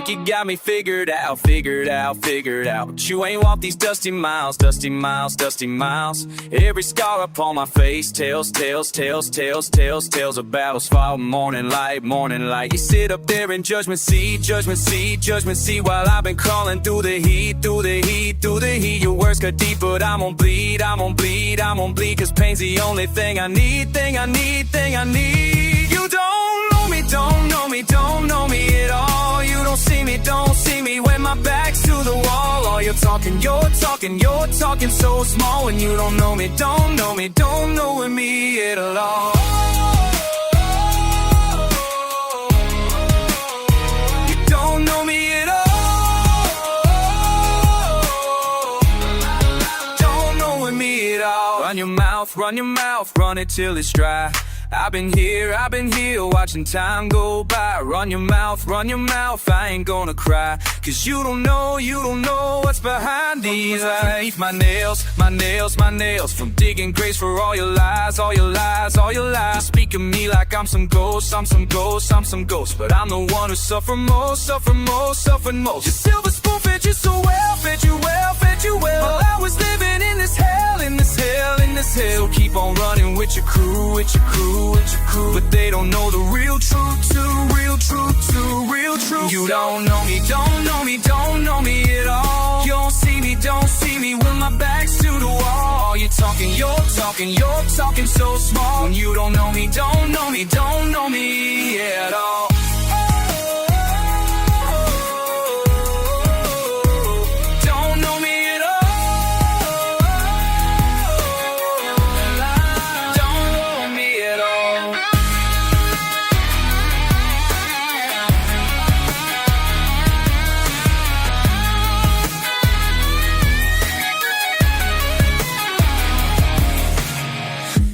think you got me figured out, figured out, figured out. But you ain't walked these dusty miles, dusty miles, dusty miles. Every scar upon my face tells, tells, tells, tells, tells, tells of battles fought. Morning light, morning light. You sit up there in judgment seat, judgment seat, judgment seat, while I've been crawling through the heat, through the heat, through the heat. Your words cut deep, but I'm gon' bleed, I'm gon' bleed, I'm gon' bleed. Cause pain's the only thing I need, thing I need, thing I need. You don't know me, don't know me, don't know me at all. You don't see me when my back's to the wall. All you're talking so small. When you don't know me, don't know me, don't know me at all. You don't know me at all. Don't know me at all. Run your mouth, run your mouth, run it till it's dry. I've been here, watching time go by. Run your mouth, I ain't gonna cry. Cause you don't know what's behind these eyes. My nails, my nails, my nails, from digging graves for all your lies, all your lies, all your lies. You speak of me like I'm some ghost, I'm some ghost, I'm some ghost. But I'm the one who suffered most, suffered most, suffered most. Your silver spoon fed you so well, fed you well, fed you well. While I was living in this hell, in this hell, in this hell. Keep on running with your crew, with your crew, with your crew. But they don't know the real truth, too real truth, too real truth. You don't know me, don't know me, don't know me at all. You don't see me when my back's to the wall. You're talking so small. When you don't know me, don't know me, don't know me at all. Don't know me at all. Don't know me at all.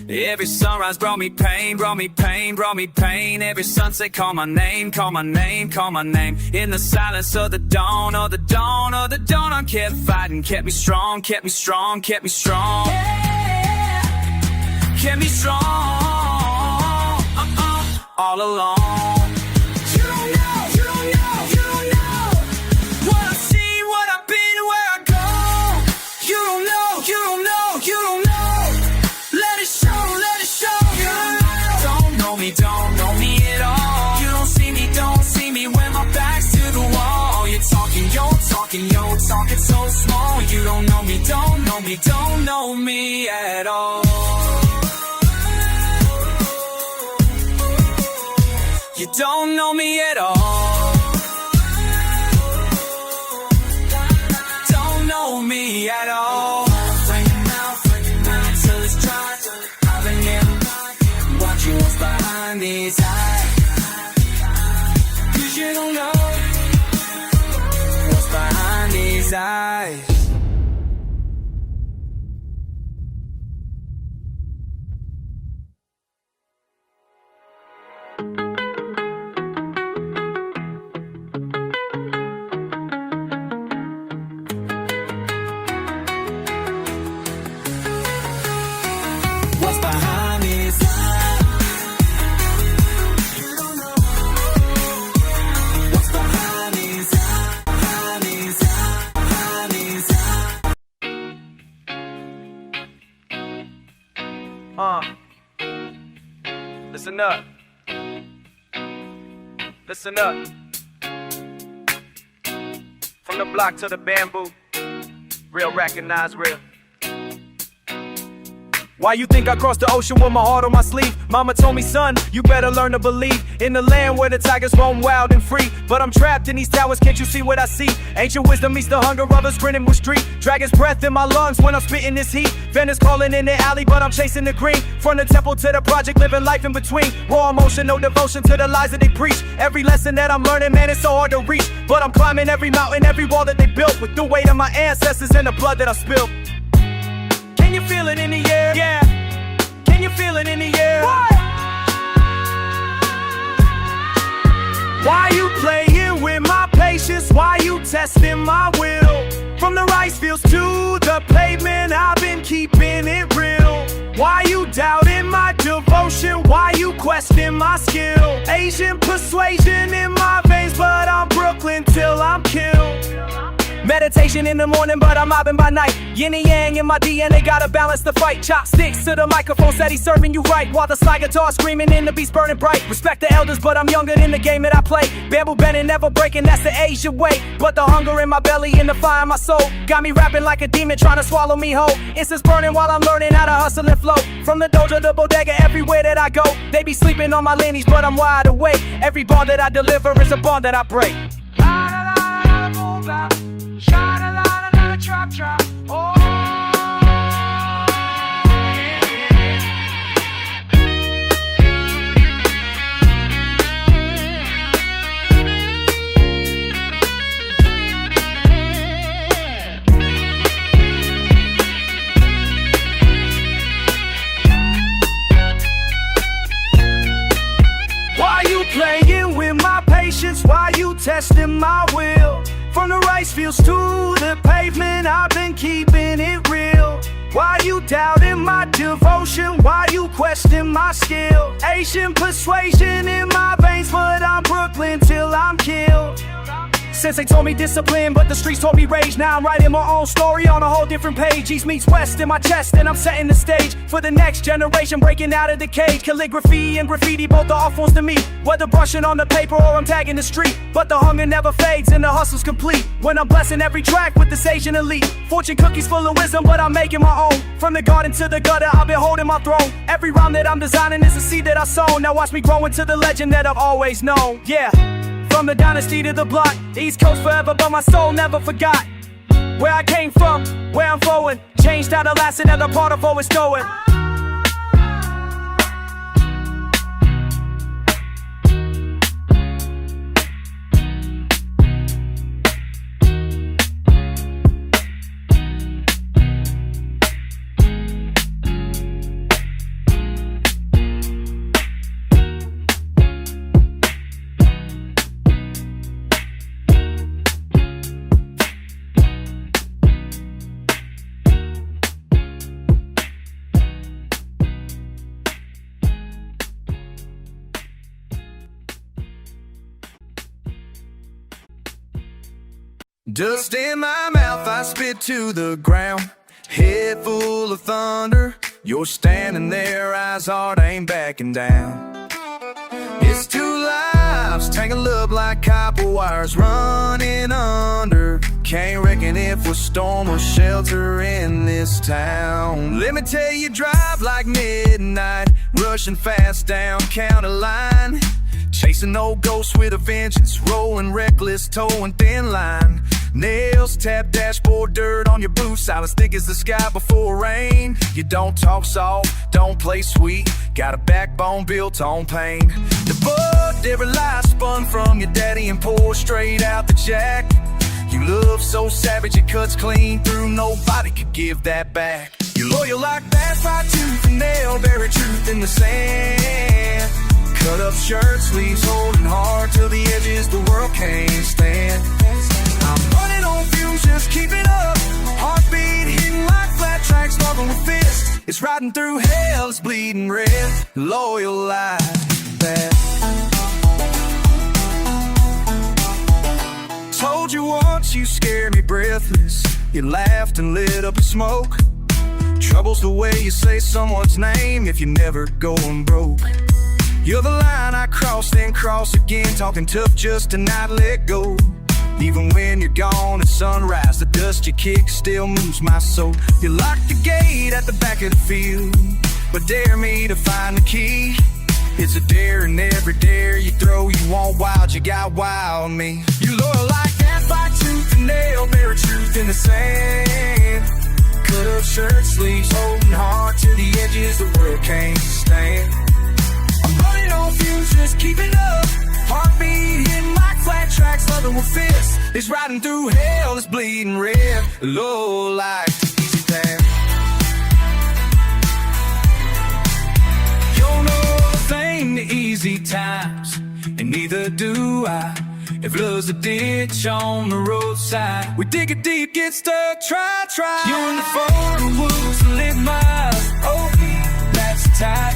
Every sunrise brought me pain, brought me pain, brought me pain. Every sunset call my name, call my name, call my name. In the silence of the dawn, of the dawn, of the dawn, I kept fighting, kept me strong, kept me strong, kept me strong. Yeah. Kept me strong, all along. Don't know me at all. You don't see me when my back's to the wall. You're talking so small. You don't know me, don't know me, don't know me at all. You don't know me at all. Don't know me at all. Run your mouth till it's dry. I've been here, watching what's behind these eyes. Cause you don't know what's behind these eyes. What's behind these eyes? You don't know what's behind these eyes, behind these eyes, behind these eyes. Listen up. Listen up. From the block to the bamboo, real recognize real. Why you think I crossed the ocean with my heart on my sleeve? Mama told me, son, you better learn to believe in the land where the tigers roam wild and free. But I'm trapped in these towers, can't you see what I see? Ancient wisdom meets the hunger of a sprinting with street. Dragon's breath in my lungs when I'm spitting this heat. Venice calling in the alley, but I'm chasing the green. From the temple to the project, living life in between. Raw emotion, no devotion to the lies that they preach. Every lesson that I'm learning, man, it's so hard to reach. But I'm climbing every mountain, every wall that they built, with the weight of my ancestors and the blood that I spilled. Can you feel it in the air? Yeah. Can you feel it in the air? What? Why you playing with my patience? Why you testing my will? From the rice fields to the pavement, I've been keeping it real. Why you doubting my doom? devotion, why you question my skill? Asian persuasion in my veins, but I'm Brooklyn till I'm killed. Meditation in the morning, but I'm mobbing by night. Yin and yang in my DNA, gotta balance the fight. Chopsticks to the microphone, said he's serving you right, while the slide guitar screaming in the beats burning bright. Respect the elders, but I'm younger than the game that I play. Bamboo bending, never breaking, that's the Asia way. But the hunger in my belly and the fire in my soul got me rapping like a demon, trying to swallow me whole. Incense burning while I'm learning how to hustle and flow. From the dojo to bodega, everywhere that I go. They be sleeping on my lineage, but I'm wide awake. Every bar that I deliver is a bond that I break. Shine-a-la-la-la, drop, drop. Oh. Why you playing with my patience? Why you testing my will? From the rice fields to the pavement, I've been keeping it real. Why you doubting my devotion? Why you question my skill? Asian persuasion in my veins, but I'm Brooklyn till I'm killed. Since they told me discipline, but the streets told me rage. Now I'm writing my own story on a whole different page. East meets west in my chest, and I'm setting the stage for the next generation, breaking out of the cage. Calligraphy and graffiti, both are art forms to me. Whether brushing on the paper or I'm tagging the street, but the hunger never fades and the hustle's complete. When I'm blessing every track with this Asian elite. Fortune cookies full of wisdom, but I'm making my own. From the garden to the gutter, I've been holding my throne. Every rhyme that I'm designing is a seed that I sown. Now watch me grow into the legend that I've always known. Yeah. From the dynasty to the block, East Coast forever, but my soul never forgot where I came from, where I'm going. Changed out the last another part of always going. Dust in my mouth, I spit to the ground. Head full of thunder. You're standing there, eyes hard, ain't backing down. It's two lives, tangled up like copper wires running under. Can't reckon if we're storm or shelter in this town. Let me tell you, drive like midnight, rushing fast down county line. Chasing old ghosts with a vengeance, rolling reckless, towing thin line. Nails, tap dashboard, dirt on your boots, silence thick as the sky before rain. You don't talk soft, don't play sweet, got a backbone built on pain. The bud, every lie spun from your daddy and poured straight out the jack. You love so savage it cuts clean through, nobody could give that back. You're loyal like that, by tooth and nail, buried truth in the sand. Cut up shirt sleeves, holding hard till the edges the world can't stand. I'm running on fumes, just keep it up. Heartbeat hitting like flat tracks, struggling with fists. It's riding through hell, it's bleeding red. Loyal like that. Told you once you scared me breathless. You laughed and lit up a smoke. Trouble's the way you say someone's name if you're never going broke. You're the line I cross, then cross again. Talking tough just to not let go. Even when you're gone at sunrise, the dust you kick still moves my soul. You lock the gate at the back of the field, but dare me to find the key. It's a dare, and every dare you throw, you want wild, you got wild me. You loyal like that, by tooth and nail, buried truth in the sand. Cut up shirt sleeves, holding hard to the edges the world can't stand. I'm running on fumes, just keep it up. Heartbeat hitting like flat tracks, loving with fists. It's riding through hell, it's bleeding red. Low like easy path. You don't know the thing to easy times, and neither do I. If love's a ditch on the roadside, we dig it deep, get stuck, try. You in the photo woods, live miles. Oh, that's tight.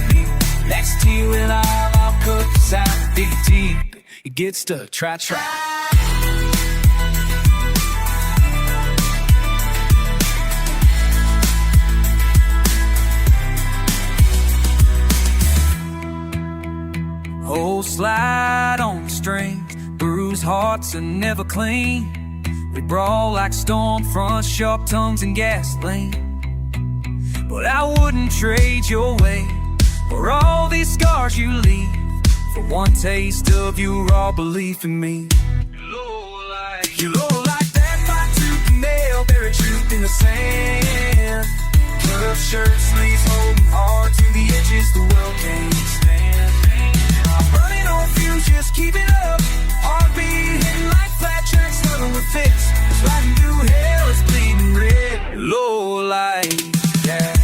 next to you and I'll cook us out. Dig deep, it gets stuck, try. Oh, slide on the strings, bruised hearts are never clean. We brawl like storm fronts, sharp tongues and gasoline. But I wouldn't trade your way for all these scars you leave, for one taste of your raw belief in me. You low like that fine tooth nail, buried truth in the sand. Cut up shirt sleeves, holding hard to the edges the world can't stand. I'm running on fumes, just keep it up. Heartbeat hitting like flat tracks, nothing with fix. Sliding through hell, it's bleeding red. Low light, yeah.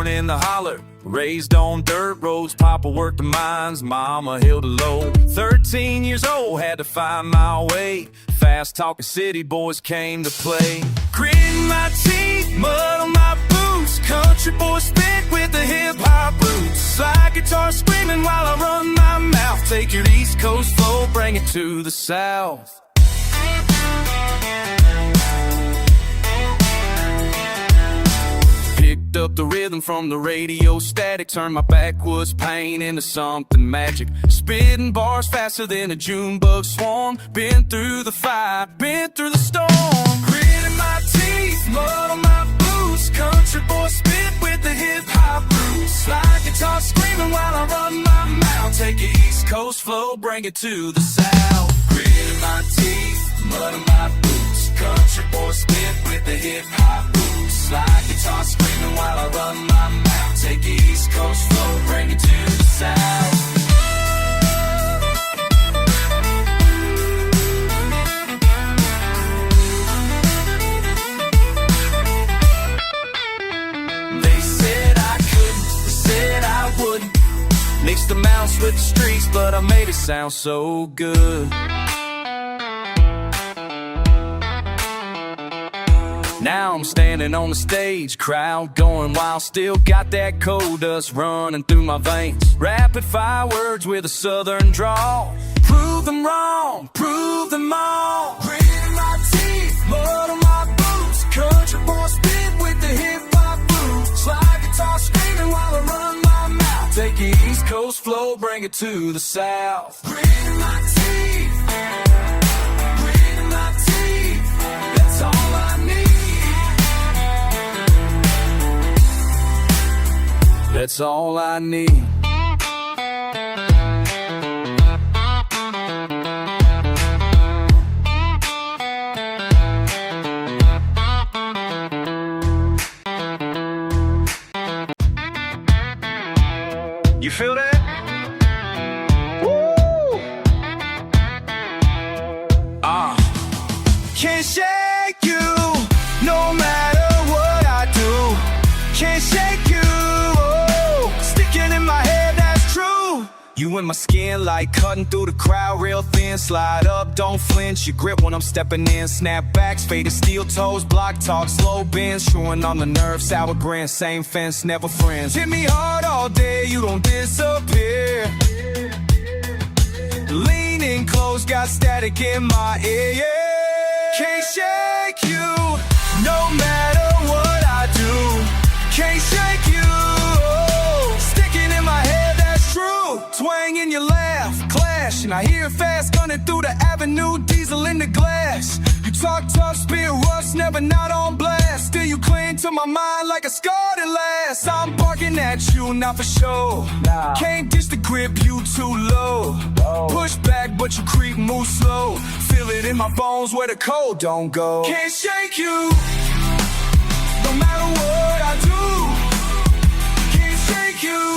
In the holler, raised on dirt roads. Papa worked the mines, mama held a load. 13 years old, had to find my way. Fast talking city boys came to play. Grit in my teeth, mud on my boots. Country boy spit with the hip hop roots. Slide guitar screaming while I run my mouth. Take your East Coast flow, bring it to the South. Picked up the rhythm from the radio static, turned my backwoods pain into something magic. Spitting bars faster than a June bug swarm. Been through the fire, been through the storm. Grit in my teeth, mud on my boots. Country boy spit with the hip hop roots. Slide guitar screaming while I run my mouth. Take your East Coast flow, bring it to the South. Grit in my teeth, mud on my boots. Country boy spit with the hip hop roots. Slide guitar screaming while I run my mouth. Take the East Coast flow, bring it to the South. They said I couldn't, they said I wouldn't. Mixed the mouse with the streets, but I made it sound so good. Now I'm standing on the stage, crowd going wild. Still got that coal dust running through my veins. Rapid fire words with a southern drawl. Prove them wrong, prove them all. Grit in my teeth, mud on my boots. Country boy spit with the hip hop roots. Slide guitar screaming while I run my mouth. Take your East Coast flow, bring it to the South. Grit in my teeth, grit in my teeth. That's all I need. That's all I need. You feel that? Woo! Can't shake you, no matter what I do. Can't shake you. You in my skin like cutting through the crowd real thin. Slide up, don't flinch, you grip when I'm stepping in. Snapbacks, faded steel toes, block talk, slow bends. Chewing on the nerves, sour grin, same fence, never friends. Hit me hard all day, you don't disappear. Leaning close, got static in my ear, yeah. Can't shake you, no matter what I do. Can't shake you, sticking in my head, that's true. Twang in your laugh, clash, and I hear fast gunning through the avenue, diesel in the glass. You talk tough, spit rust, never not on blast. Still you cling to my mind like a scar that lasts. I'm barking at you, not for show. Nah. Can't dish the grip, you too low. Push back, but you creep, move slow. Feel it in my bones where the cold don't go. Can't shake you, no matter what I do. Can't shake you,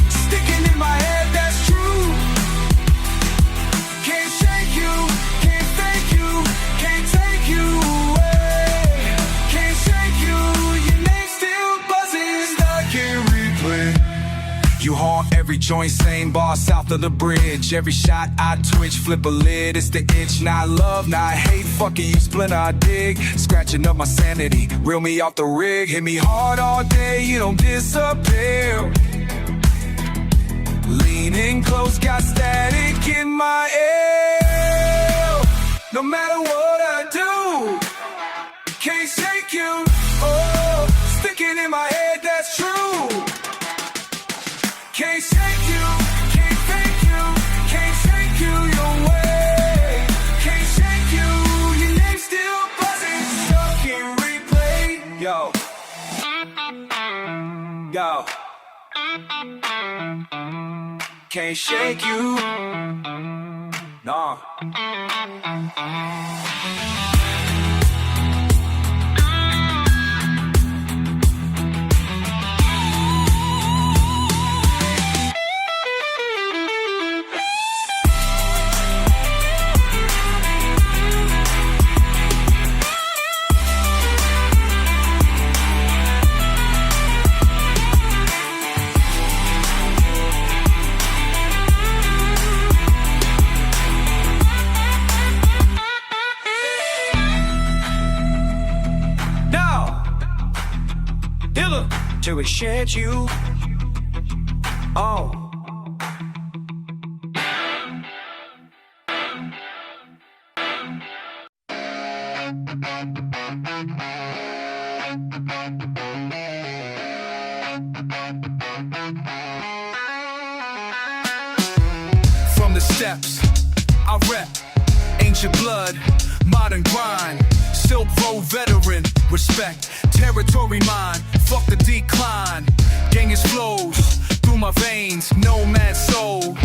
sticking in my head, that's true. Can't shake you, can't fake you, can't take you away. Can't shake you. joint, same bar south of the bridge. Every shot I twitch, flip a lid, it's the itch. Not love, not hate, fucking you splinter, I dig. Scratching up my sanity, reel me off the rig. Hit me hard all day, you don't disappear. Leaning close, got static in my ear. No matter what I do, can't shake you. Oh, sticking in my head, that's true. Can't shake you, can't fake you, can't shake you your way. Can't shake you, your name still buzzing, stuck in replay. Yo, yo. Can't shake you, nah. Till it sheds you. Oh. From the steps, I rep ancient blood, modern grind, Silk Road veteran, respect, territory mine, fuck the decline, Jennings flows through my veins, nomad soul,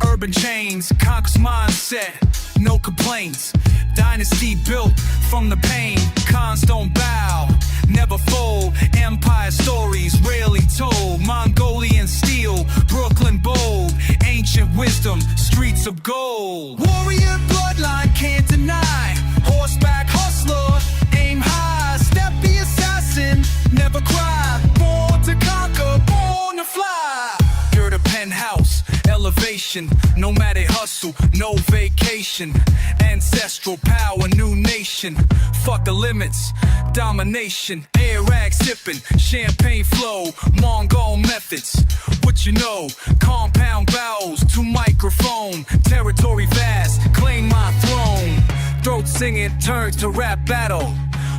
urban chains, conquers mindset, no complaints, dynasty built from the pain, cons don't bow, never fold, empire stories rarely told, Mongolian steel, Brooklyn bold, ancient wisdom, streets of gold, warrior bloodline can't deny, horseback hustler, aim high, step the assassin, never cry, born to conquer, born to fly. You're the penthouse, elevation, nomadic hustle, no vacation, ancestral power, new nation, fuck the limits, domination, air rag sipping, champagne flow, Mongol methods, what you know, compound vowels, to microphone, territory vast, claim my throne, throat singing turns to rap battle,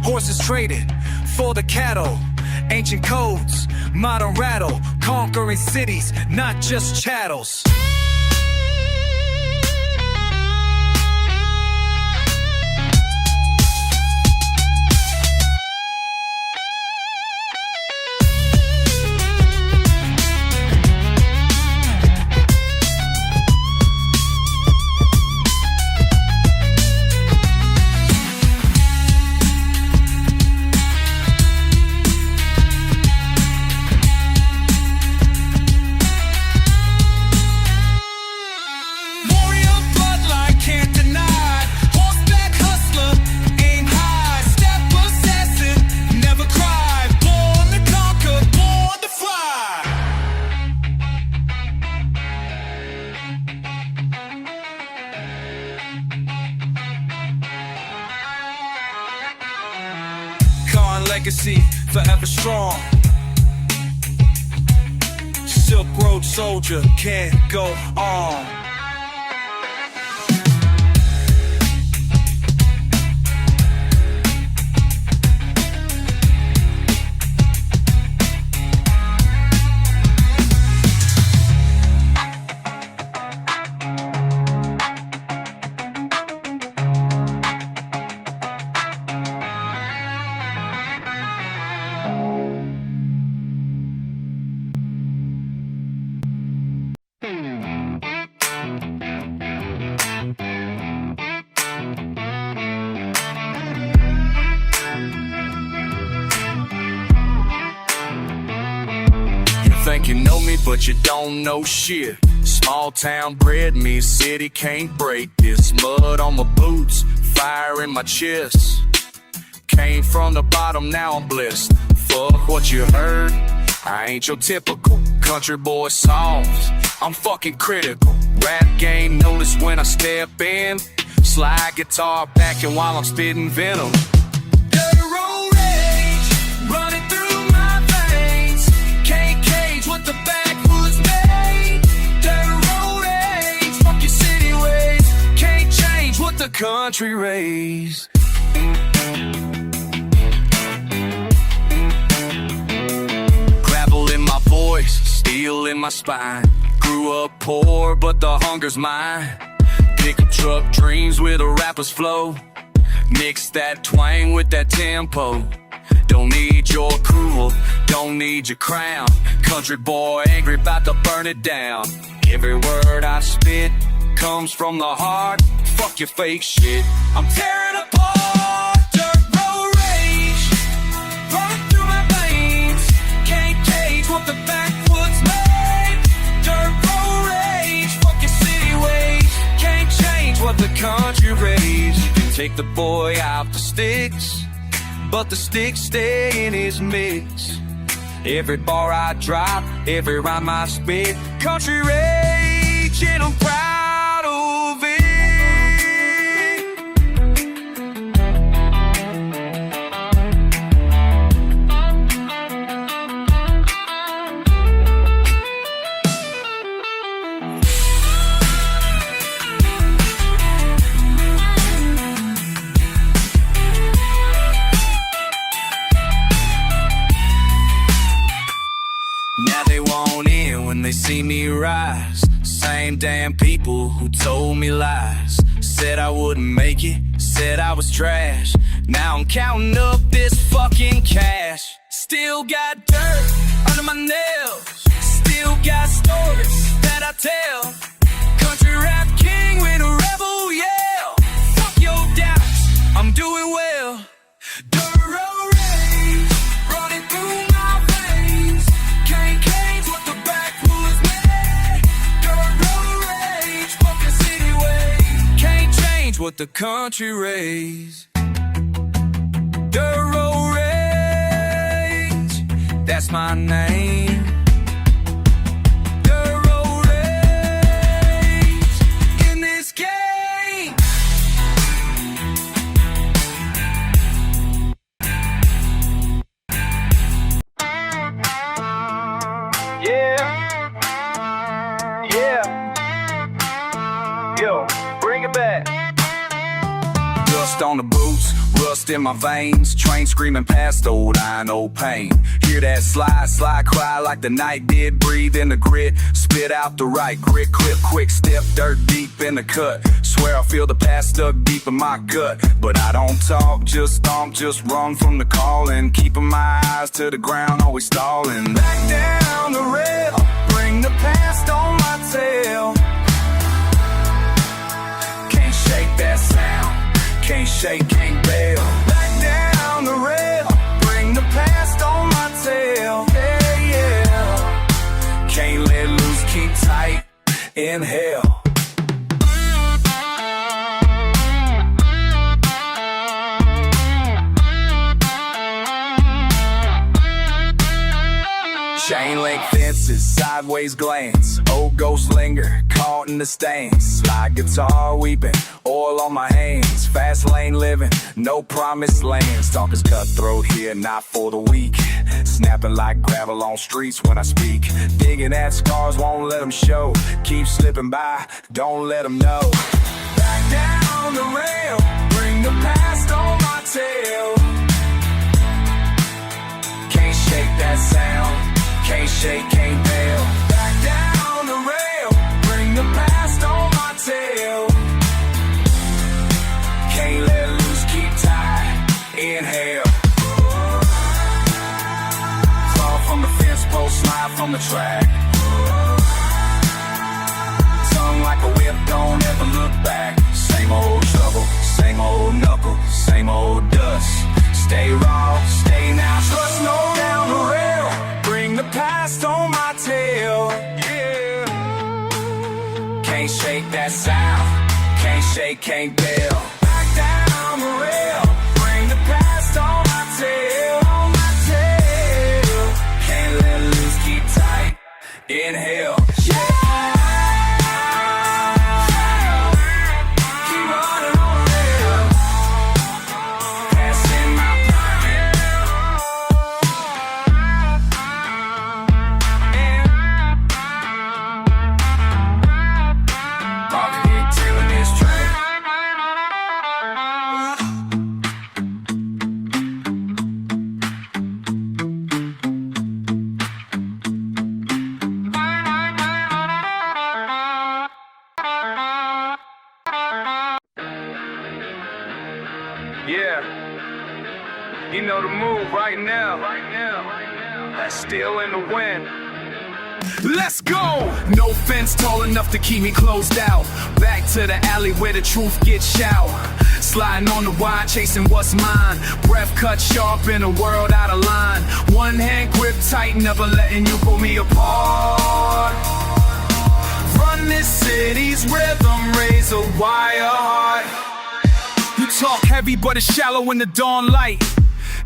horses traded for the cattle, ancient codes, modern rattle, conquering cities, not just chattels. Legacy forever strong. Silk Road soldier can't go on. Think you know me, but you don't know shit. Small town bred me, city can't break this. Mud on my boots, fire in my chest. Came from the bottom, now I'm blessed. Fuck what you heard, I ain't your typical country boy soft. I'm fucking critical. Rap game notice when I step in. Slide guitar backing while I'm spitting venom. Dirt road rage running through my veins. Can't cage what the backwoods made. Dirt road rage, fuck your city ways. Can't change what the country raised. Gravel in my voice, steel in my spine. Grew up poor, but the hunger's mine. Pickup truck dreams with a rapper's flow. Mix that twang with that tempo. Don't need your approval, don't need your crown. Country boy angry about to burn it down. Every word I spit comes from the heart. Fuck your fake shit, I'm tearing apart. Dirt road rage running through my veins. Can't cage what the backwoods made. Dirt road rage, fuck your city ways. Can't change what the country raised. You can take the boy out the sticks, but the sticks stay in his mix. Every bar I drop, every rhyme I spit, country rage, and I'm proud of it. Now they want in when they see me rise. Same damn people who told me lies. Said I wouldn't make it, said I was trash. Now I'm counting up this fucking cash. Still got dirt under my nails. Still got stories that I tell. Country rap king with a rebel yell. Fuck your doubts, I'm doing well. Dirt road rage running through my veins. Can't cage what the backwoods made. Dirt road rage, fucking city ways. Can't change what the country raised. Dirt road rage, that's my name. Dirt road rage in this game. Yo, bring it back. Rust on the boots, rust in my veins. Train screaming past old iron, old pain. Hear that slide cry like the night did. Breathe in the grit, spit out the right grit. Clip, quick step, dirt deep in the cut. Swear I feel the past stuck deep in my gut. But I don't talk, just stomp, just run from the calling. Keeping my eyes to the ground, always stalling. Back down the rail, bring the past on my tail. Can't shake that sound, can't shake, can't bail. Back down the rail, bring the past on my tail. Yeah, yeah. Can't let loose, keep tight, inhale. Chain link fences, sideways glance. Old ghost linger, caught in the stains. Slide guitar weeping, oil on my hands. Fast lane living, no promised land. Stalkers cutthroat here, not for the weak. Snapping like gravel on streets when I speak. Digging at scars, won't let them show. Keep slipping by, don't let them know. Back down the rail, bring the past on my tail. Can't shake that sound, can't shake, can't bail. Back down the rail, bring the past on my tail. Can't let loose, keep tight, inhale. Fall from the fence post, slide from the track. Tongue like a whip, don't ever look back. Same old trouble, same old knuckle, same old dust. Stay raw, stay now, trust no down the rail. Bring the past on my tail, yeah. Can't shake that sound, can't shake, can't bail. Back down the rail, bring the past on my tail, on my tail. Can't let loose, keep tight, inhale, yeah. Yeah, you know the move right now. That's still in the wind. Let's go! No fence tall enough to keep me closed out. Back to the alley where the truth gets shout. Sliding on the wide, chasing what's mine. Breath cut sharp in a world out of line. One hand grip tight, never letting you pull me apart. Run this city's rhythm, razor wire heart. You talk heavy but it's shallow in the dawn light.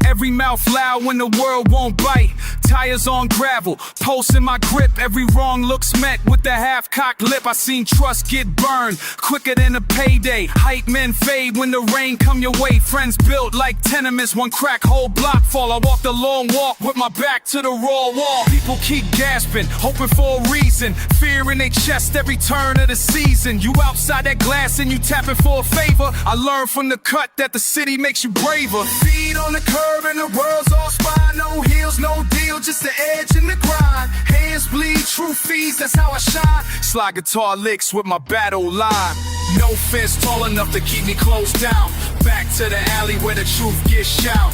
Every mouth loud when the world won't bite. Tires on gravel, pulse in my grip. Every wrong look's met with the half-cocked lip. I seen trust get burned quicker than a payday. Hype men fade when the rain come your way. Friends built like tenements, one crack, whole block fall. I walk the long walk with my back to the raw wall. People keep gasping, hoping for a reason. Fear in their chest every turn of the season. You outside that glass and you tapping for a favor. I learned from the cut that the city makes you braver. Feet on the curb and the world's all spine. No heels, no deal, just the edge and the grind. Hands bleed, true fees, that's how I shine. Slide guitar licks with my battle line. No fence tall enough to keep me closed down. Back to the alley where the truth gets shout.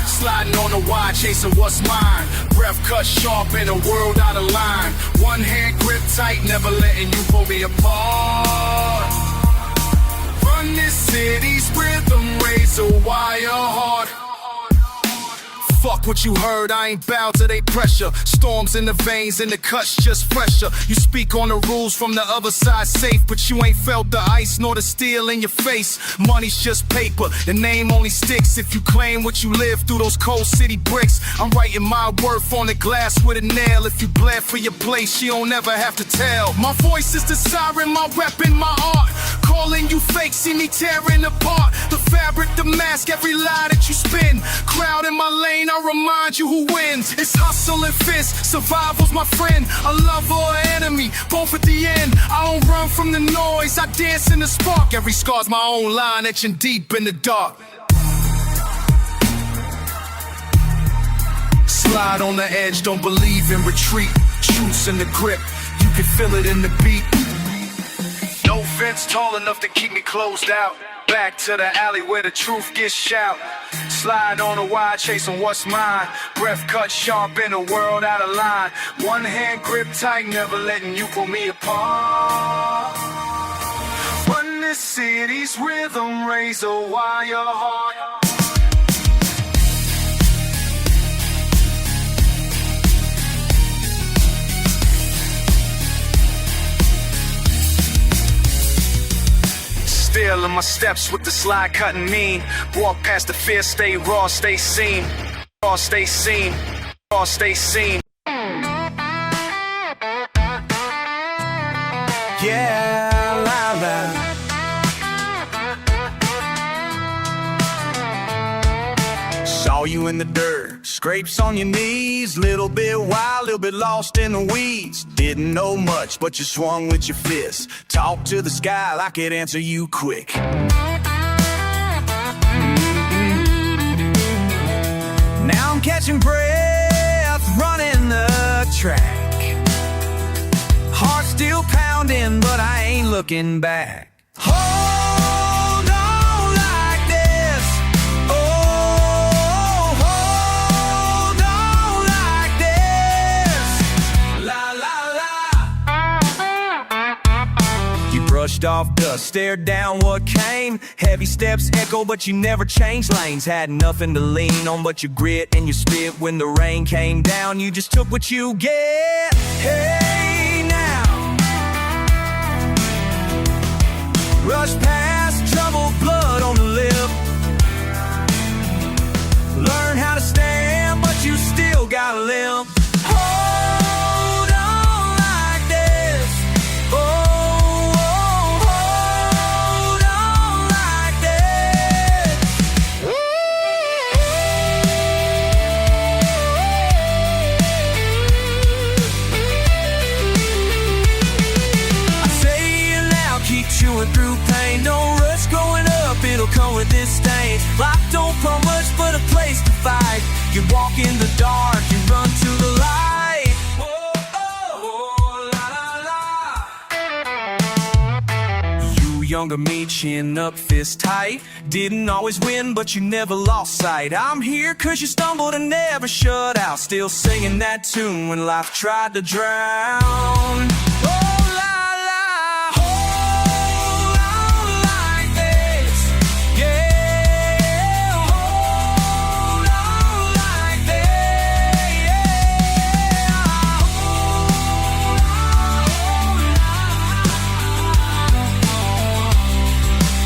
Sliding on the wide, chasing what's mine. Breath cut sharp in a world out of line. One hand grip tight, never letting you pull me apart. Run this city's rhythm, razor wire heart. Fuck what you heard, I ain't bowed to they pressure. Storms in the veins and the cuts just fresher. You speak on the rules from the other side safe, but you ain't felt the ice nor the steel in your face. Money's just paper, the name only sticks if you claim what you live through those cold city bricks. I'm writing my worth on the glass with a nail. If you bled for your place, you don't ever have to tell. My voice is the siren, my weapon, my art. Calling you fake, see me tearing apart. The fabric, the mask, every lie that you spin. Crowd in my lane, I remind you who wins. It's hustle and fist, survival's my friend. A lover or enemy, both at the end. I don't run from the noise, I dance in the spark. Every scar's my own line, etching deep in the dark. Slide on the edge, don't believe in retreat. Truth's in the grip, you can feel it in the beat. No fence tall enough to keep me closed out. Back to the alley where the truth gets shout. Slide on the wide, chasing what's mine. Breath cut sharp in a world out of line. One hand grip tight, never letting you pull me apart. Run this city's rhythm, razor wire heart. Still in my steps with the slide cutting mean. Walk past the fear, stay raw, stay seen. Raw, stay seen. Raw, stay seen. Yeah, la la. Saw you in the dirt, scrapes on your knees. Little bit wild, little bit lost in the weeds. Didn't know much, but you swung with your fist. Talk to the sky like it answer you quick. Now I'm catching breath, running the track. Heart still pounding, but I ain't looking back. Hold on like this. Oh, hold on like this. La la la. You brushed off dust, stared down what came. Heavy steps echo, but you never changed lanes. Had nothing to lean on but your grit and your spit. When the rain came down, you just took what you get. Hey now, rush past troubled blood on the lip. Learn how to stand, but you still got a limp. Hold on like this. Oh, hold on like this. I say it now, keep chewing through pain. No rush going up, it'll come with this stain. Life don't promise but a place to fight. You walk in the dark, you run to the light. Oh, oh, oh, la, la, la. You young younger me, chin up, fist tight. Didn't always win, but you never lost sight. I'm here cause you stumbled and never shut out. Still singing that tune when life tried to drown. Oh, la, la, hold on like this. Yeah, hold on like this. Yeah, hold on.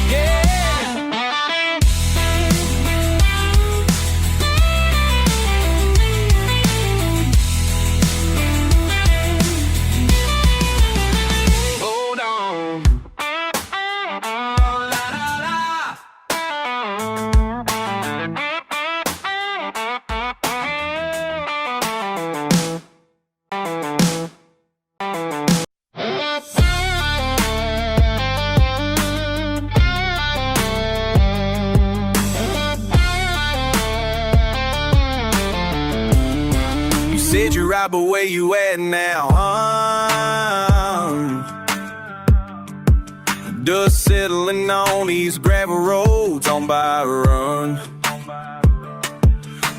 Yeah. Hold on. La, la, la. You said you're right, but where you at now, Dust settling on these gravel roads on Byron.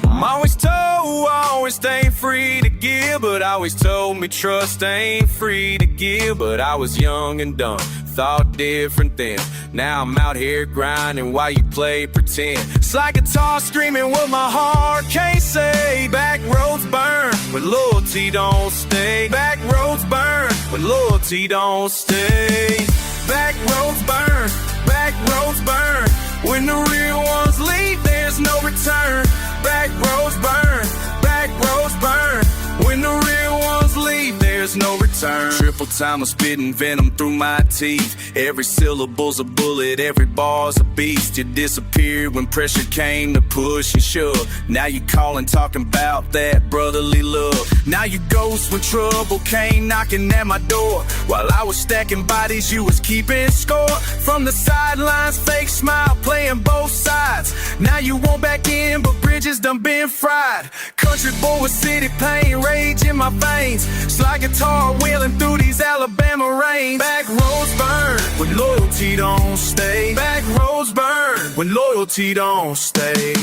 I'm always told I always ain't free to give, but I always told me trust ain't free to give. But I was young and dumb, thought different then. Now I'm out here grinding while you play pretend. Slide guitar screaming what my heart can't say. Back roads burn, but loyalty don't stay. Back roads burn, but loyalty don't stay. Back roads burn, back roads burn. When the real ones leave, there's no return. Back roads burn, back roads burn. When the real ones leave, there's no return. Triple time of spitting venom through my teeth. Every syllable's a bullet, every bar's a beast. You disappeared when pressure came to push and shove. Now you calling, talking about that brotherly love. Now you ghost when trouble came knocking at my door. While I was stacking bodies, you was keeping score. From the sidelines, fake smile, playing both sides. Now you won't back in, but bridges done been fried. Country boy with city pain, rage in my veins. Slide guitar wheeling through these Alabama rains. Back roads burn when loyalty don't stay. Back roads burn when loyalty don't stay.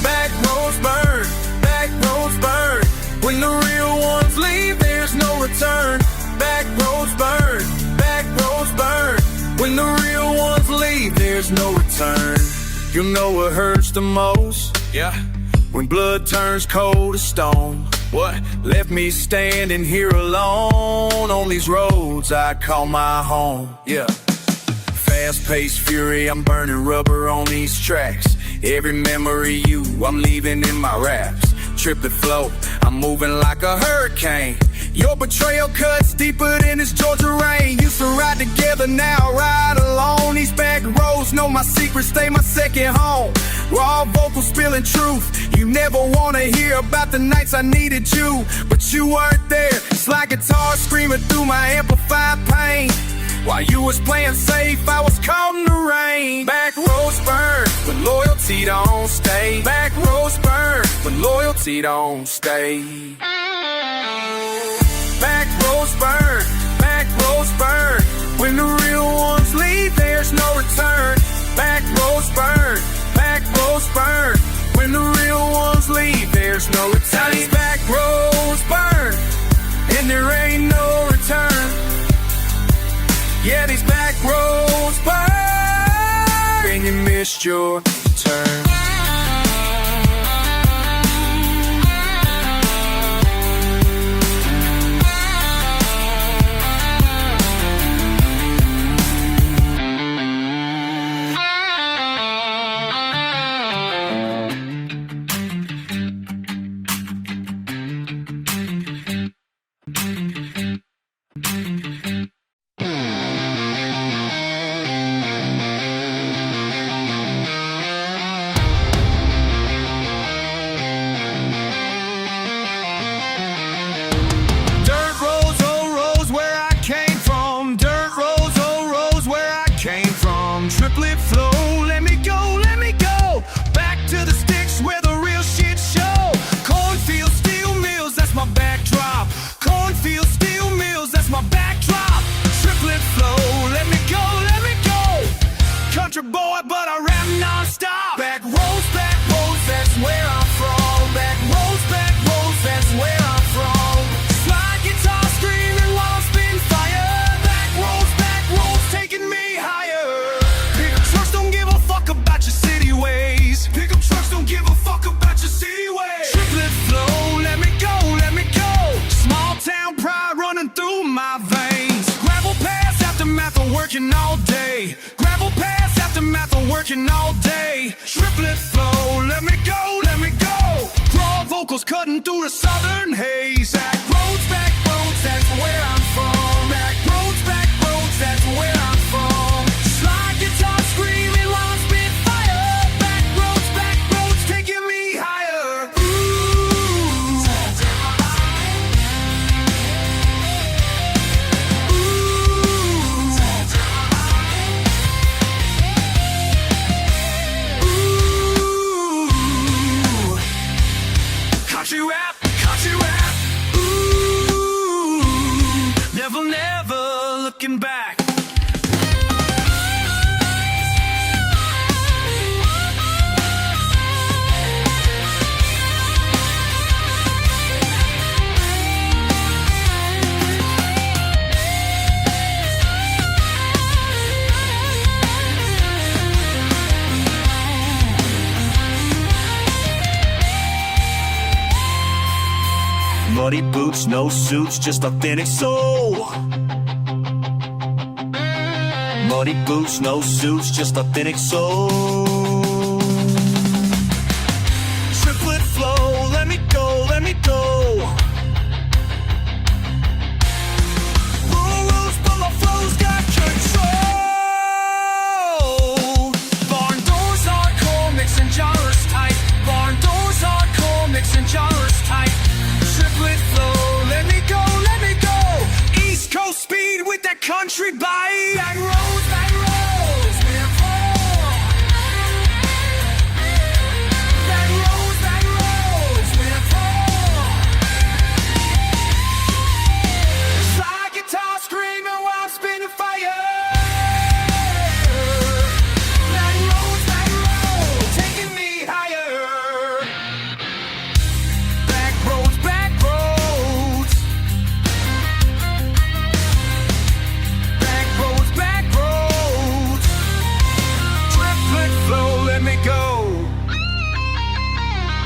Back roads burn, back roads burn. When the real ones leave, there's no return. Back roads burn, back roads burn. When the real ones leave, there's no return. You know what hurts the most? Yeah. When blood turns cold as stone. What left me standing here alone on these roads I call my home? Yeah. Fast-paced fury, I'm burning rubber on these tracks. Every memory you, I'm leaving in my raps. Triplet flow, I'm moving like a hurricane. Your betrayal cuts deeper than this Georgia rain. Used to ride together, now ride alone. These back roads know my secrets, stay my second home. Raw vocals spilling truth. You never wanna hear about the nights I needed you, but you weren't there. Slide guitar screaming through my amplified pain. While you was playing safe, I was calm the rain. Back roads burn, but loyalty don't stay. Back roads burn, but loyalty don't stay. Back roads burn, back roads burn. When the real ones leave, there's no return. Back roads burn, back roads burn. When the real ones leave, there's no return. These back roads burn, and there ain't no return. Yeah, these back roads burn, and you missed your turn. Triplet flow, let me go back to the sticks where the real shit show. Cornfield steel mills, that's my backdrop. Cornfield steel mills, that's my backdrop. Triplet flow, let me go country boy, but I rap non-stop. Back roads, that's where I'm from. Back roads, that's where I'm from. Slide guitar screaming while I'm spitting fire. Back roads, taking me higher. Pickup trucks don't give a fuck about your city ways. Pickup trucks don't give a fuck about your city ways. Triplet flow, let me go, let me go. Small town pride running through my veins. Gravel pass aftermath of working all day. Gravel pass aftermath of working all day. Triplet flow, let me go, let me go. Raw vocals cutting through the southern haze. Back roads, that's where I'm from. Back roads, that's where I'm from. Slide guitar screaming while I'm spitting fire. Back roads, taking me higher. Country rap, ooh, never looking back. Muddy boots, no suits, just authentic soul. Muddy boots, no suits, just authentic soul. Triplet flow, let me go, let me go. Rural roads, but my flow's got control. Barn doors, hardcore, mixing genres tight. Barn doors, hardcore, mixing genres tight. Triplet flow, let me go, let me go. East Coast speed with that country bite. Back roads, we're from. Back roads, we're from. Slide guitar screaming while I'm spinning fire. Back roads, taking me higher. Back roads, Back roads, Triplet flow, let me go.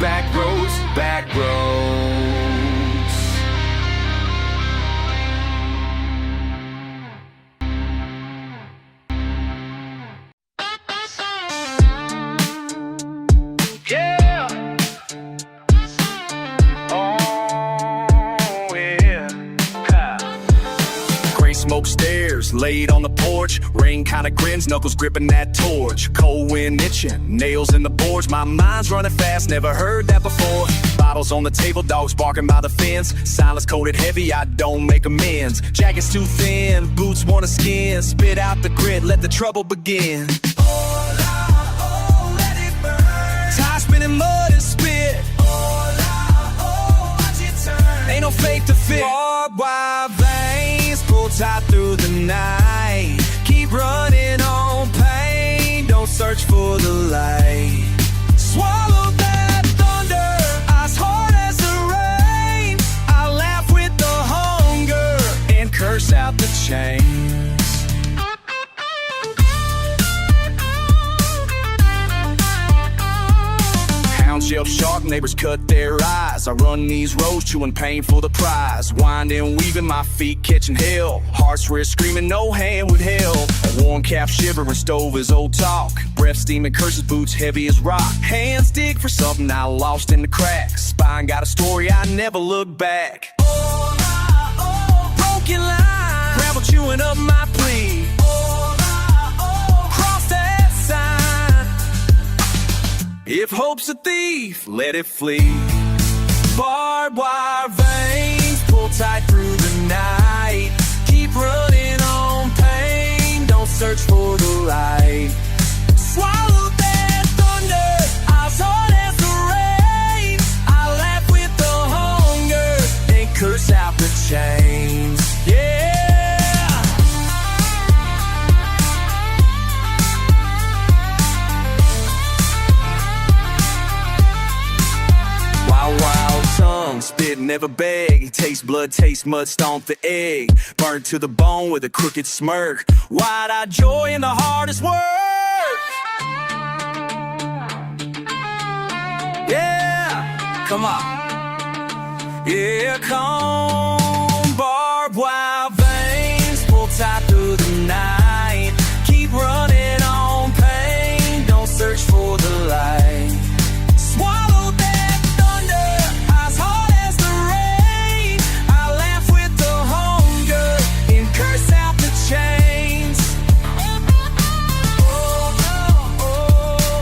Back roads, yeah. Oh, yeah. Ha. Gray smoke stairs, laid on the porch. Rain kinda grins, knuckles gripping that torch. Cold wind itching, nails in the boards. My mind's running fast, never heard that before. Bottles on the table, dogs barking by the fence. Silence coated heavy, I don't make amends. Jacket's too thin, boots wanna skin. Spit out the grit, let the trouble begin. Let it burn. Tire spinning mud and spit. Watch it turn. Ain't no fake to fit. Barbed wire veins, pull tight through the night. Keep running on pain, don't search for the light. Swallow that thunder, ice hard as the rain. I laugh with the hunger and curse out the chains. Shelf sharp, neighbors cut their eyes. I run these roads, chewing pain for the prize. Winding, weaving, my feet catching hell. Hearts wrist screaming, no hand would help. A worn cap shivering, stove is old talk. Breath steaming, curses, boots heavy as rock. Hands dig for something I lost in the cracks. Spine got a story, I never look back. Broken line, gravel chewing up my plea. Cross that sign. If hope's a thief, let it flee. Barbed wire veins, pull tight through the night. Keep running on pain, don't search for the light. Swallow that thunder, eyes hard as the rain. I laugh with the hunger and curse out the chains. Yeah. never beg. Taste blood, taste mud, stomp the egg. Burnt to the bone with a crooked smirk. Wide-eyed joy in the hardest work. Yeah, come on. Yeah, come. Barbed wire veins pull tight through the night. Keep running on pain, don't search for the light. Swallow that thunder, as hard as the rain. I laugh with the hunger and curse out the chains.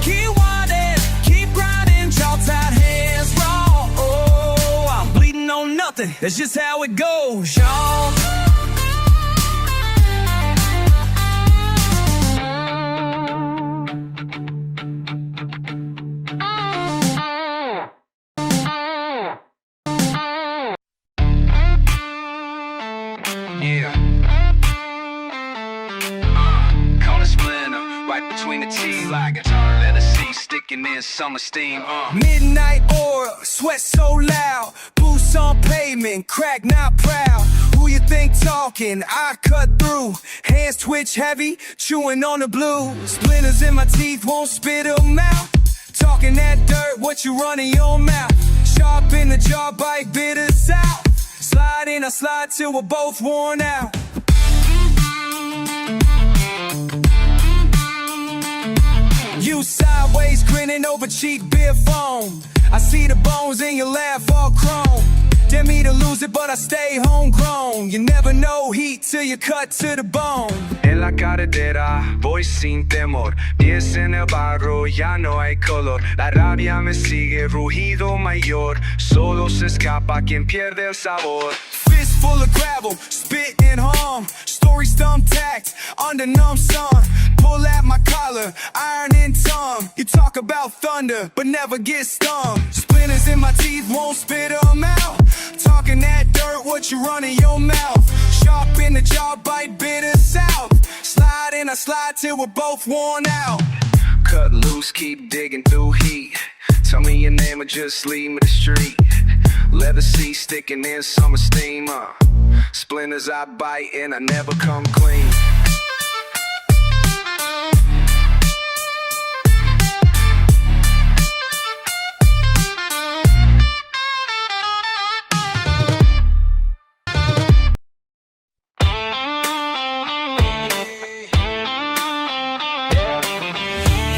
Keep winding, keep grinding, jaw tight, hands raw. I'm bleeding on nothing, that's just how it goes, y'all. Yeah. Call a splinter right between the teeth like a let us see sticking in summer steam. Midnight aura, sweat so loud. Boots on pavement, crack not proud. Who you think talking? I cut through. Hands twitch heavy, chewing on the blue. Splinters in my teeth, won't spit 'em out. Talking that dirt, what you run in your mouth. Sharp in the jaw, bite bitter south. Slide in, I slide till we're both worn out. You sideways grinning over cheap beer foam. I see the bones in your laugh all chrome. Dare me to lose it, but I stay homegrown. You never know heat till you cut to the bone. En la carretera voy sin temor, pies en el barro, ya no hay color. La rabia me sigue, rugido mayor, solo se escapa quien pierde el sabor. Fist full of gravel, spit and harm. Story thumbtacked, under numb sun. Pull at my collar, iron and tongue. You talk about thunder, but never get stung. Splinters in my teeth, won't spit 'em out. Talking that dirt, what you run in your mouth. Sharp in the jaw, bite bitter south. Slide in, I slide till we're both worn out. Cut loose, keep digging through heat. Tell me your name or just leave me the street. Leather seat sticking in summer steam. Splinters I bite and I never come clean.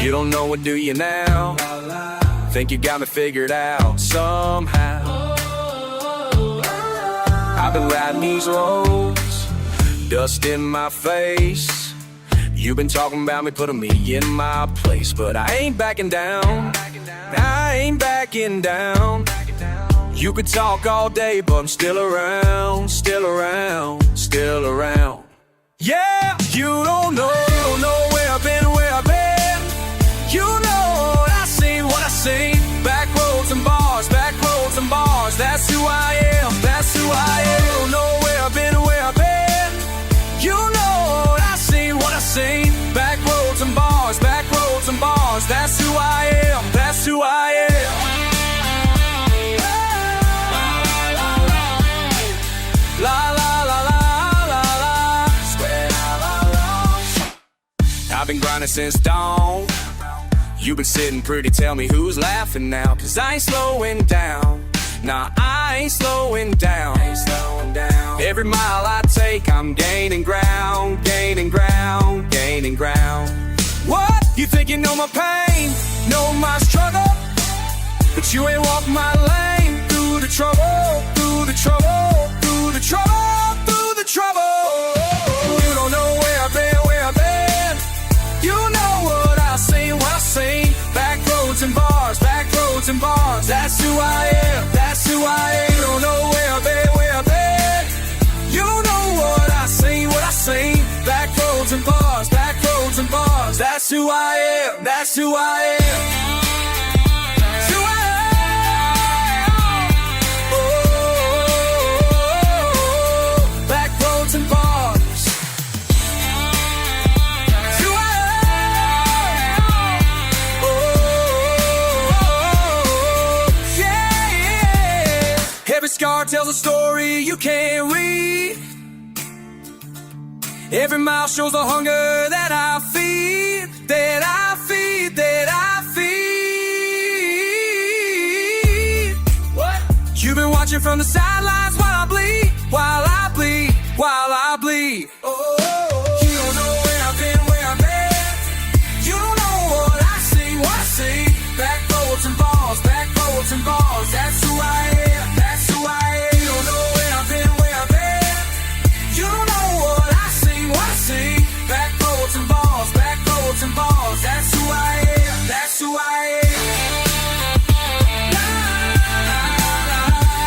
You don't know what, do you now? Think you got me figured out somehow. I've been riding these roads, dust in my face. You've been talking about me, putting me in my place. But I ain't backing down, I ain't backing down. You could talk all day, but I'm still around, still around, still around. Yeah, you don't know where I've been, where I've been. You know what I seen. Back roads and bars, that's who I am, that's who I am. You don't know where I've been, where I've been. You know what I seen. Back roads and bars, that's who I am, that's who I am. La la la la la la. Swear la la la. I've been grinding since dawn. You've been sitting pretty, tell me who's laughing now. Cause I ain't slowing down. Nah, I ain't slowing down. Every mile I take, I'm gaining ground, gaining ground, gaining ground. What? You think you know my pain, know my struggle? But you ain't walk my lane. Through the trouble, through the trouble, through the trouble, through the trouble. You don't know where I've been, where I've been. You know what I seen, what I seen. Back roads and bars, that's who I am, that's who I am. You don't know where I've been, where I've been. You know what I seen, what I seen. Back roads and bars, that's who I am, that's who I am. That's who I am. Oh, back roads and bars. Every scar scar tells a story you can't read. Every mile shows the hunger that I feed, that I feed, that I feed. What? You've been watching from the sidelines while I bleed, while I bleed, while I bleed. Oh, you don't know where I've been, where I've been. You don't know what I see, what I see. Backroads and balls, backroads and balls. That's who I am, that's who I am. You don't know where I've been, where I've been. You don't know what I see, what I see. Backroads and balls, backroads and balls. That's who I am, that's who I am.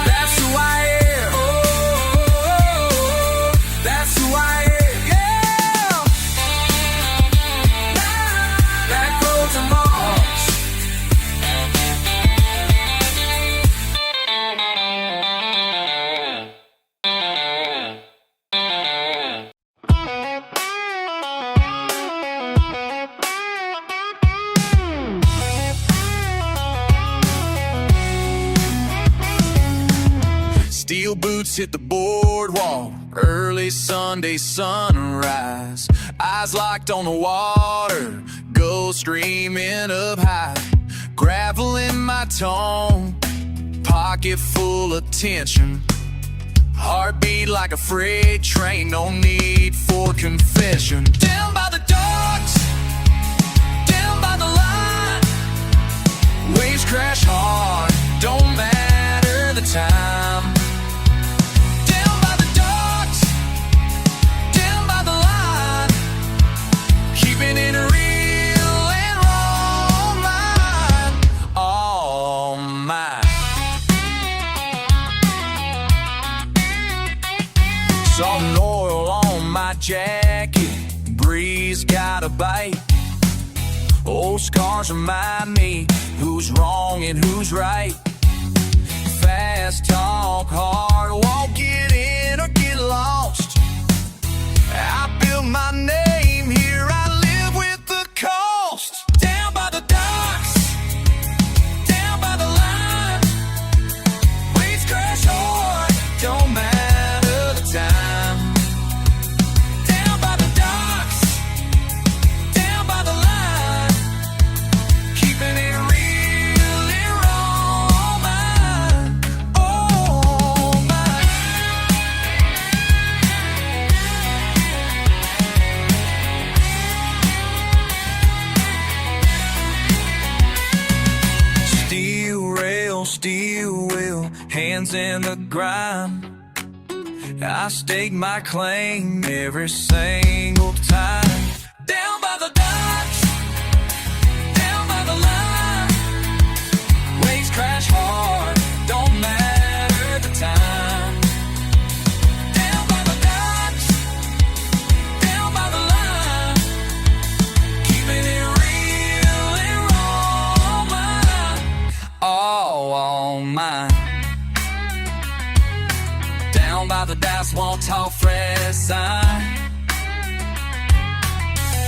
That's who I am. Oh, that's who I am. Yeah. Backroads and balls. Steel boots hit the boardwalk, early Sunday sunrise. Eyes locked on the water, go screaming up high. Gravel in my tone, pocket full of tension. Heartbeat like a freight train, no need for confession. Down by the docks, down by the line. Waves crash hard, don't matter the time. Keeping it real and all mine, all mine. Salt and oil on my jacket, breeze got a bite. Old scars remind me who's wrong and who's right. Fast talk, hard walk, get in or get lost. I built my name here, I live with the cost. Down by the docks, down by the line. Waves crash hard, don't matter the time. Down by the docks, down by the line. Keeping it real and all mine, all mine. Steel wheel, hands in the grind. I stake my claim every single time. Down by the docks, down by the line. Waves crash hard, don't matter the time. Down by the docks, down by the line. Keeping it real and all mine, all mine. Down by the dice, won't talk fresh sign.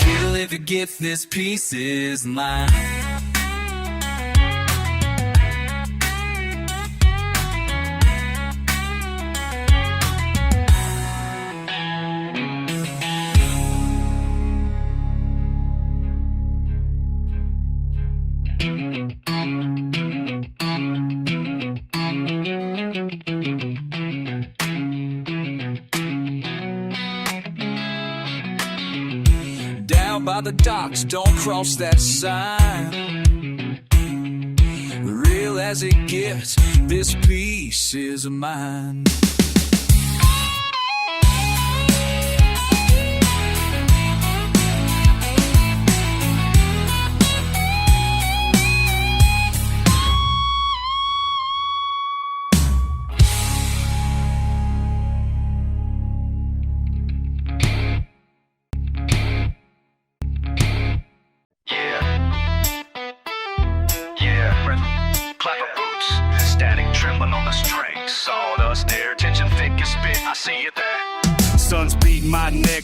Kill if you get this piece is mine. Down by the docks, don't cross that sign. Real as it gets, this piece is mine.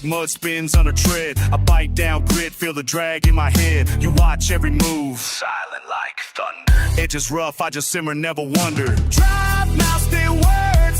Mud spins under tread. I bite down grit, feel the drag in my head. You watch every move, silent like thunder. Edges rough, I just simmer, never wonder. Drop, mouse, still words.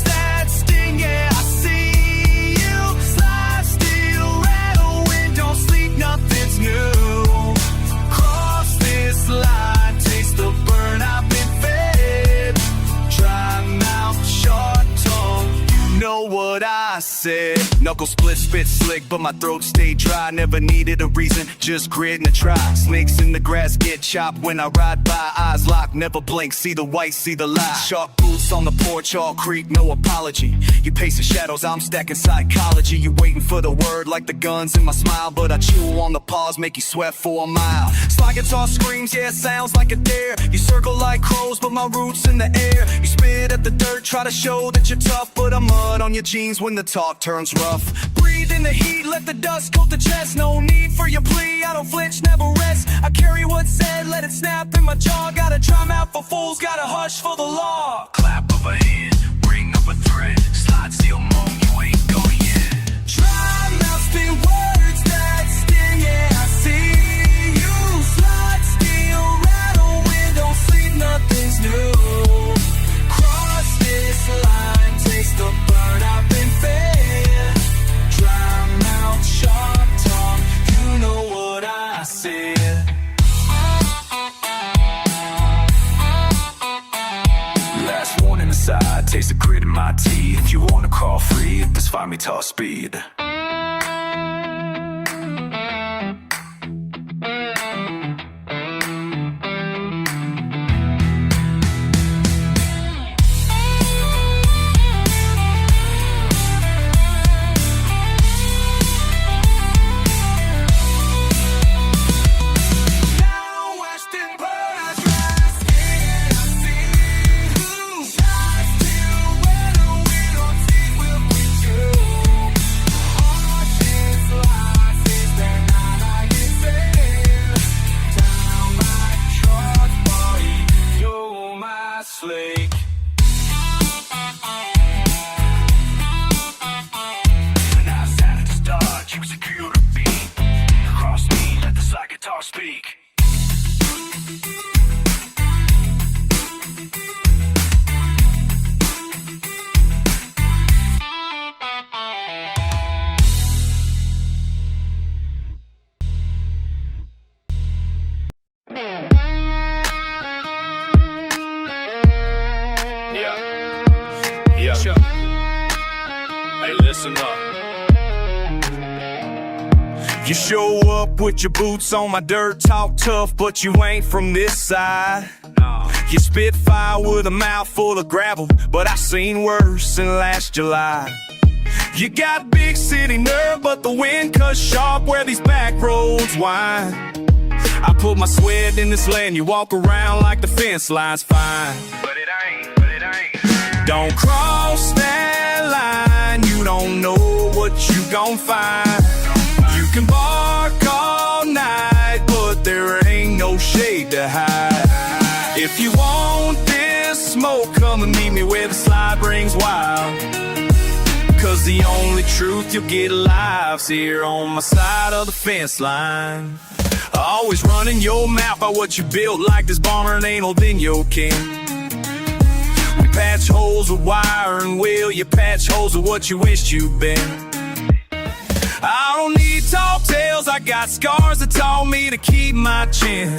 said. Knuckle split, spit slick, but my throat stayed dry. Never needed a reason, just grit and a try. Snakes in the grass get chopped when I ride by. Eyes locked, never blink, see the white, see the lie. Sharp boots on the porch, all creak, no apology. You pace the shadows, I'm stacking psychology. You waiting for the word like the guns in my smile, but I chew on the pause, make you sweat for a mile. Slide guitar screams, yeah, it sounds like a dare. You circle like crows, but my roots in the air. You spit at the dirt, try to show that you're tough, but I'm mud on your jeans when the talk turns rough. Breathe in the heat, let the dust coat the chest. No need for your plea, I don't flinch, never rest. I carry what's said, let it snap in my jaw. Gotta dry mouth for fools, gotta hush for the law. Clap of a hand, ring up a thread. Slide steel moan, you ain't going yet. Dry mouth, spit words that sting, yeah, I see you. Slide steel, rattle, when don't sleep, nothing's new. Cross this line, taste the burn, I've been fed. Dry mouth, sharp tongue, you know what I said. Last warning aside, taste the grit in my teeth. If you wanna crawl free, just find me top speed. Speak. Yeah. Sure. Hey, listen up. You show up with your boots on my dirt, talk tough, but you ain't from this side. No. You spit fire with a mouth full of gravel, but I seen worse than last July. You got big city nerve, but the wind cuts sharp where these back roads wind. I put my sweat in this land, you walk around like the fence line's fine. But it ain't. Don't cross that line, you don't know what you gon' find. You can bark all night, but there ain't no shade to hide. If you want this smoke, come and meet me where the slide rings wild. Cause the only truth you'll get alive's here on my side of the fence line. Always running your mouth about what you built, like this bomber ain't older than your king. We patch holes with wire and will you patch holes with what you wished you'd been. I don't need tall tales, I got scars that taught me to keep my chin.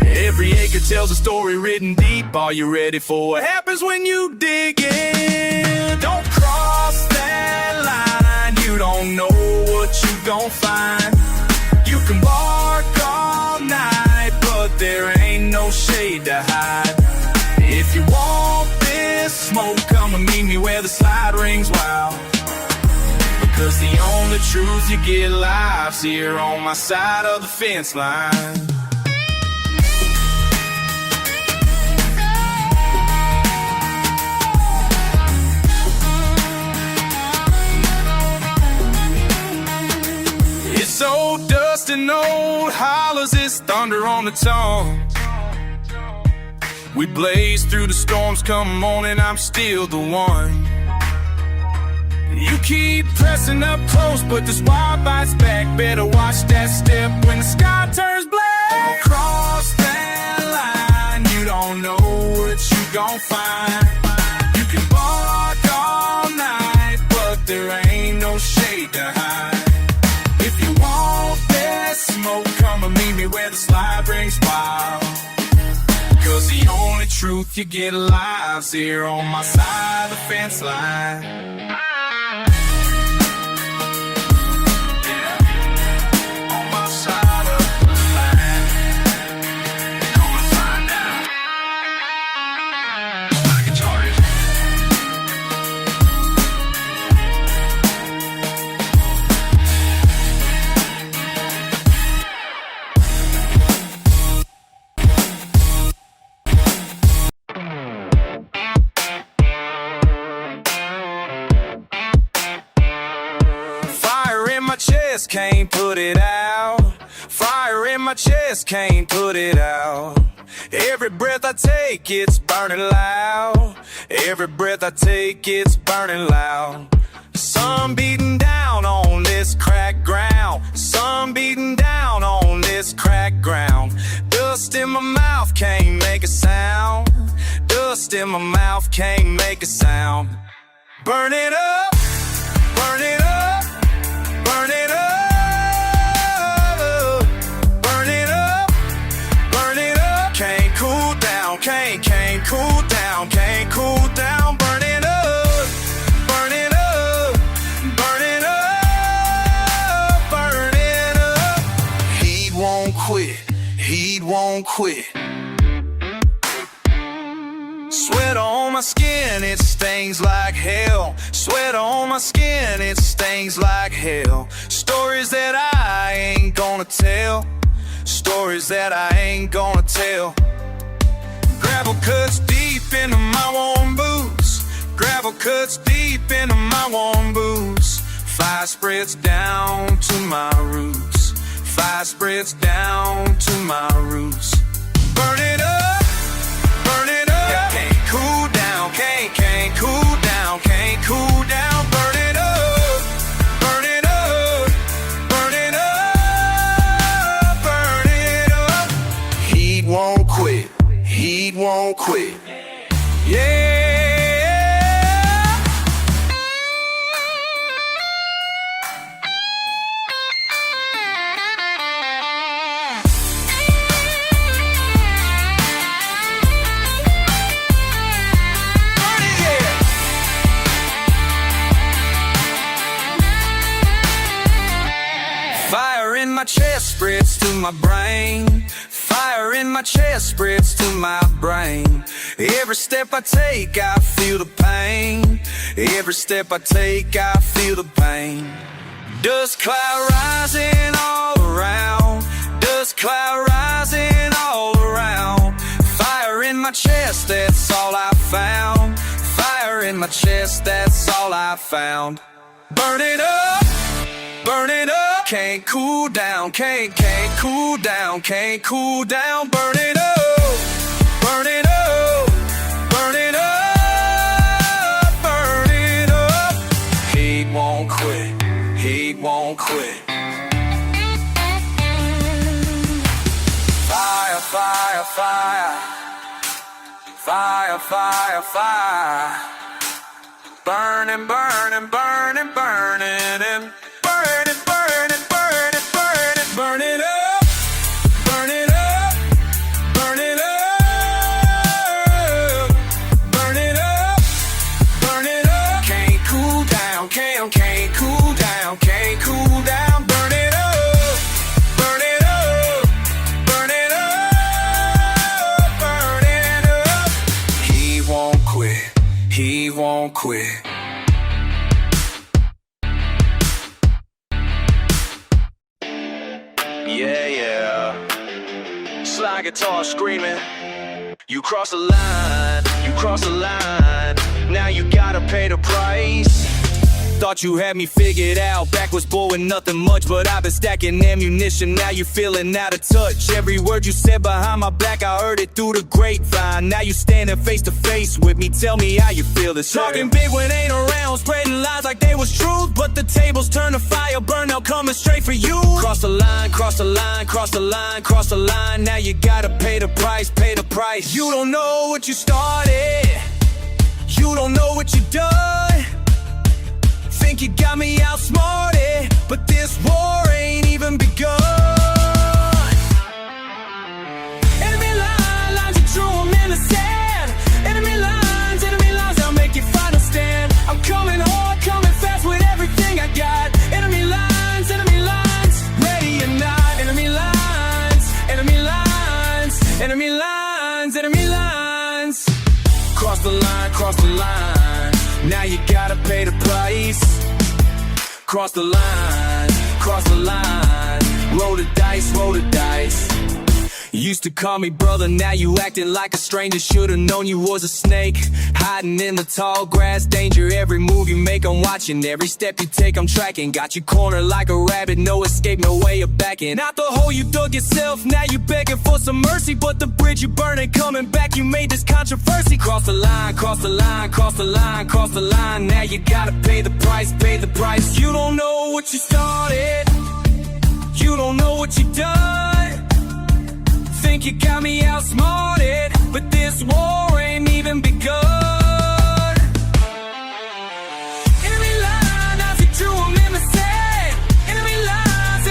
Every acre tells a story written deep. Are you ready for what happens when you dig in? Don't cross that line, you don't know what you gon' find. You can bark all night, but there ain't no shade to hide. If you want this smoke, come and meet me where the slide rings wild. Cause the only truth you get live's here on my side of the fence line. It's old dust and old hollers, it's thunder on the tongue. We blaze through the storms, come morning, I'm still the one. You keep pressing up close, but this wild bites back. Better watch that step when the sky turns black. Cross that line, you don't know what you gon' find. You can bark all night, but there ain't no shade to hide. If you want that smoke, come and meet me where the slide rings wild. Cause the only truth you get alive's here on my side of the fence line. chest, can't put it out. Fire in my chest, can't put it out. Every breath I take, it's burning loud. Every breath I take, it's burning loud. Sun beating down on this cracked ground. Sun beating down on this cracked ground. Dust in my mouth, can't make a sound. Dust in my mouth, can't make a sound. Burn it up, burn it up, burn it up. Burn it up, burn it up. Can't cool down, can't cool down, can't cool down. Burn it up, burn it up, burn it up, burn it up. Heat won't quit, heat won't quit. Sweat on my skin, it stings like hell. Sweat on my skin, it stings like hell. Stories that I ain't gonna tell. Stories that I ain't gonna tell. Gravel cuts deep into my warm boots. Gravel cuts deep into my warm boots. Fire spreads down to my roots. Fire spreads down to my roots. Burn it up, burn it up. Can't cool down, can't cool down, can't cool down. Burn it up, burn it up, burn it up, burn it up. Heat won't quit, heat won't quit. Yeah. Fire in my chest spreads to my brain. Fire in my chest spreads to my brain. Every step I take, I feel the pain. Every step I take, I feel the pain. Dust cloud rising all around. Dust cloud rising all around. Fire in my chest, that's all I found. Fire in my chest, that's all I found. Burn it up, burn it up. Can't cool down, can't cool down, can't cool down. Burn it up, burn it up, burn it up, burn it up. Heat won't quit, heat won't quit. Fire, fire, fire. Fire, fire, fire. Burning, burning, burning, burning, and burning, burning, burning, burning, burn it up, burn it up, burn it up, burn it up, burn it up. Can't cool down, can't cool down, can't cool down. Burn it up, burn it up, burn it up, burn it up. He won't quit, he won't quit. Yeah, yeah. Slide guitar screaming. You cross the line, you cross the line. Now you gotta pay the price. Thought you had me figured out. Back was blowing nothing much, but I've been stacking ammunition. Now you feeling out of touch. Every word you said behind my back, I heard it through the grapevine. Now you standing face to face with me. Tell me how you feel this. Talking big when ain't around, spreading lies like they was truth. But the tables turn to fire, burn out coming straight for you. Cross the line, cross the line, cross the line, cross the line. Now you gotta pay the price, pay the price. You don't know what you started. You don't know what you done. Think you got me outsmarted, but this war ain't even begun. Enemy lines, you drew them in the sand. Enemy lines, they'll make you final stand. I'm coming hard, coming fast with everything I got. Enemy lines, ready or not. Enemy lines, enemy lines, enemy lines, enemy lines. Cross the line, cross the line. Now you gotta pay the price. Cross the line, cross the line. Roll the dice, roll the dice. Used to call me brother, now you acting like a stranger. Should've known you was a snake, hiding in the tall grass. Danger, every move you make I'm watching, every step you take I'm tracking. Got you cornered like a rabbit, no escape, no way of backing. Out the hole you dug yourself, now you begging for some mercy. But the bridge you burned ain't coming back, you made this controversy. Cross the line, cross the line, cross the line, cross the line. Now you gotta pay the price, pay the price. You don't know what you started, you don't know what you done. Think you got me outsmarted, but this war ain't even begun. Enemy line, as you drew them in the sand. Enemy lines,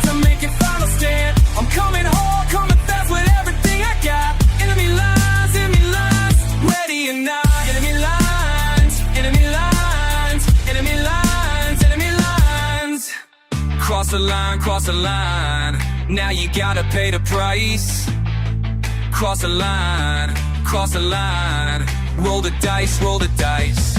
I make your final stand. I'm coming hard, coming fast with everything I got. Enemy lines, ready or not. Enemy lines, enemy lines, enemy lines, enemy lines. Cross the line, now you gotta pay the price. Cross the line, roll the dice, roll the dice.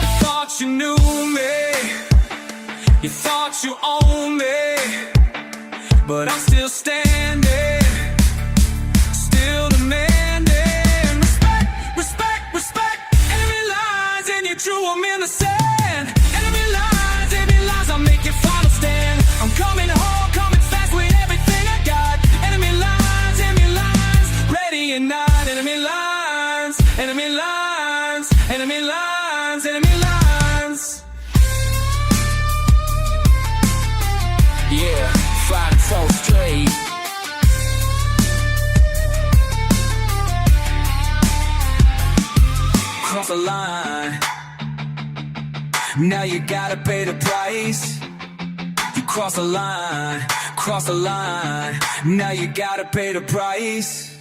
You thought you knew me, you thought you owned me, but I'm still standing, still demanding respect, respect, respect. Enemy lines and you drew them in the sand. Enemy lines, I'll make your final stand. I'm coming hard, coming fast with everything I got. Enemy lines, ready or not. Enemy lines, enemy lines, enemy lines, enemy lines. Yeah, 5 and 4 straight. Cross the line, now you gotta pay the price. You cross the line, now you gotta pay the price.